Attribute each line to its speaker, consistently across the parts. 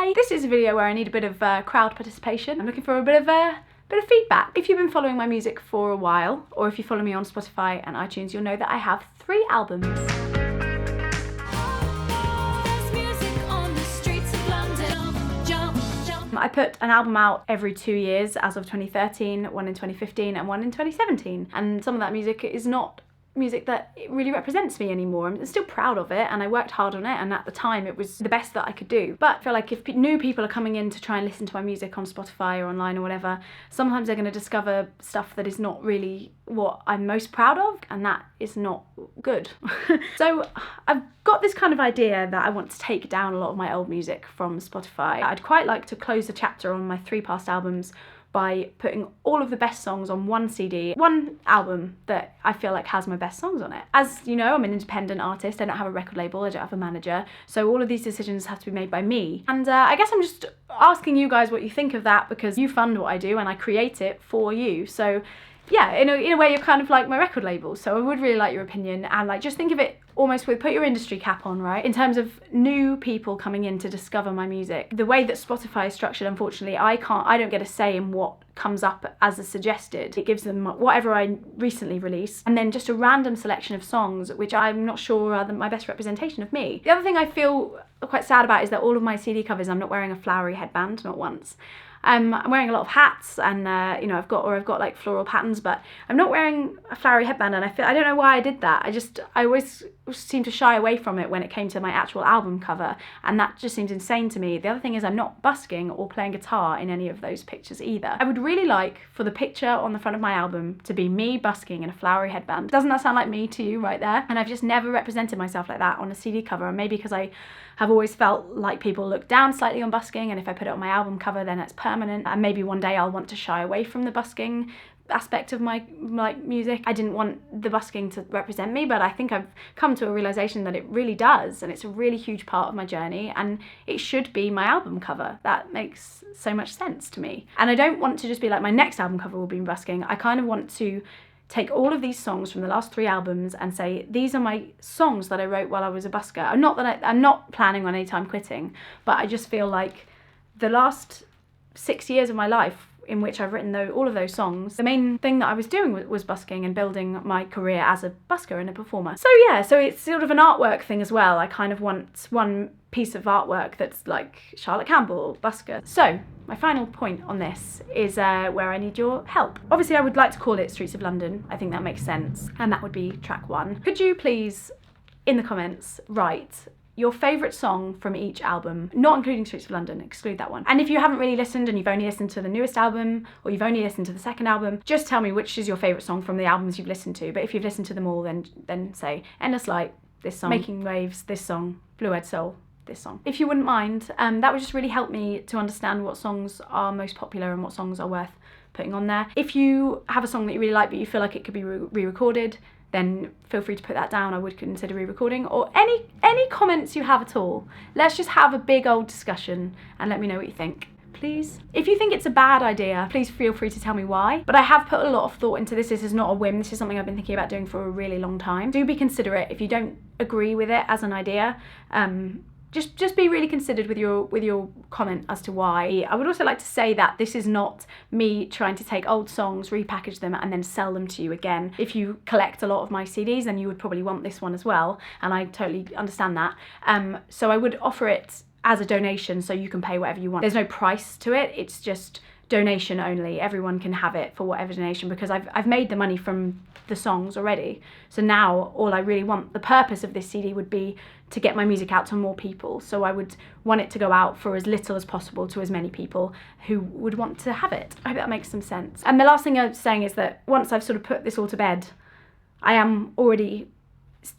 Speaker 1: Spotify. This is a video where I need a bit of crowd participation. I'm looking for a bit of feedback. If you've been following my music for a while, or if you follow me on Spotify and iTunes, you'll know that I have 3 albums. I put an album out every 2 years as of 2013, one in 2015 and one in 2017. And some of that music is not music that really represents me anymore. I'm still proud of it and I worked hard on it, and at the time it was the best that I could do. But I feel like if new people are coming in to try and listen to my music on Spotify or online or whatever, sometimes they're going to discover stuff that is not really what I'm most proud of, and that is not good. So I've got this kind of idea that I want to take down a lot of my old music from Spotify. I'd quite like to close the chapter on my 3 past albums by putting all of the best songs on one CD, one album that I feel like has my best songs on it. As you know, I'm an independent artist, I don't have a record label, I don't have a manager, so all of these decisions have to be made by me. And I guess I'm just asking you guys what you think of that, because you fund what I do and I create it for you. So yeah, in a way you're kind of like my record label, so I would really like your opinion, and like just think of it almost with, put your industry cap on, right? In terms of new people coming in to discover my music. The way that Spotify is structured, unfortunately, I don't get a say in what comes up as a suggested. It gives them whatever I recently released, and then just a random selection of songs, which I'm not sure are my best representation of me. The other thing I feel quite sad about is that all of my CD covers, I'm not wearing a flowery headband, not once. I'm wearing a lot of hats, and you know, I've got like floral patterns, but I'm not wearing a flowery headband, and I don't know why I did that. I always seem to shy away from it when it came to my actual album cover, and that just seems insane to me. The other thing is I'm not busking or playing guitar in any of those pictures either. I would really like for the picture on the front of my album to be me busking in a flowery headband. Doesn't that sound like me to you right there? And I've just never represented myself like that on a CD cover, and maybe because I have always felt like people look down slightly on busking, and if I put it on my album cover then it's permanent, and maybe one day I'll want to shy away from the busking aspect of my music. I didn't want the busking to represent me, but I think I've come to a realization that it really does, and it's a really huge part of my journey, and it should be my album cover. That makes so much sense to me. And I don't want to just be like, my next album cover will be busking. I kind of want to take all of these songs from the last 3 albums and say, these are my songs that I wrote while I was a busker. I'm not planning on any time quitting, but I just feel like the last 6 years of my life in which I've written all of those songs, the main thing that I was doing was busking and building my career as a busker and a performer. So yeah, so it's sort of an artwork thing as well. I kind of want one piece of artwork that's like Charlotte Campbell, busker. So my final point on this is where I need your help. Obviously I would like to call it Streets of London. I think that makes sense, and that would be track 1. Could you please, in the comments, write your favourite song from each album, not including Streets of London, exclude that one. And if you haven't really listened and you've only listened to the newest album, or you've only listened to the second album, just tell me which is your favourite song from the albums you've listened to. But if you've listened to them all, then say Endless Light, this song, Making Waves, this song, Blue Eyed Soul, this song. If you wouldn't mind, that would just really help me to understand what songs are most popular and what songs are worth putting on there. If you have a song that you really like but you feel like it could be re-recorded, then feel free to put that down. I would consider re-recording, or any comments you have at all. Let's just have a big old discussion and let me know what you think, please. If you think it's a bad idea, please feel free to tell me why. But I have put a lot of thought into this. This is not a whim. This is something I've been thinking about doing for a really long time. Do be considerate if you don't agree with it as an idea. Just be really considered with your comment as to why. I would also like to say that this is not me trying to take old songs, repackage them and then sell them to you again. If you collect a lot of my CDs, then you would probably want this one as well, and I totally understand that. So I would offer it as a donation, so you can pay whatever you want. There's no price to it, it's just donation only. Everyone can have it for whatever donation, because I've made the money from the songs already. So now all I really want, the purpose of this CD would be to get my music out to more people. So I would want it to go out for as little as possible to as many people who would want to have it. I hope that makes some sense. And the last thing I'm saying is that once I've sort of put this all to bed, I am already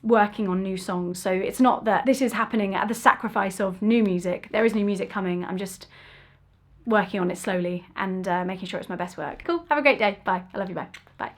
Speaker 1: working on new songs. So it's not that this is happening at the sacrifice of new music. There is new music coming. I'm just working on it slowly and making sure it's my best work. Cool, have a great day. Bye, I love you, bye. Bye.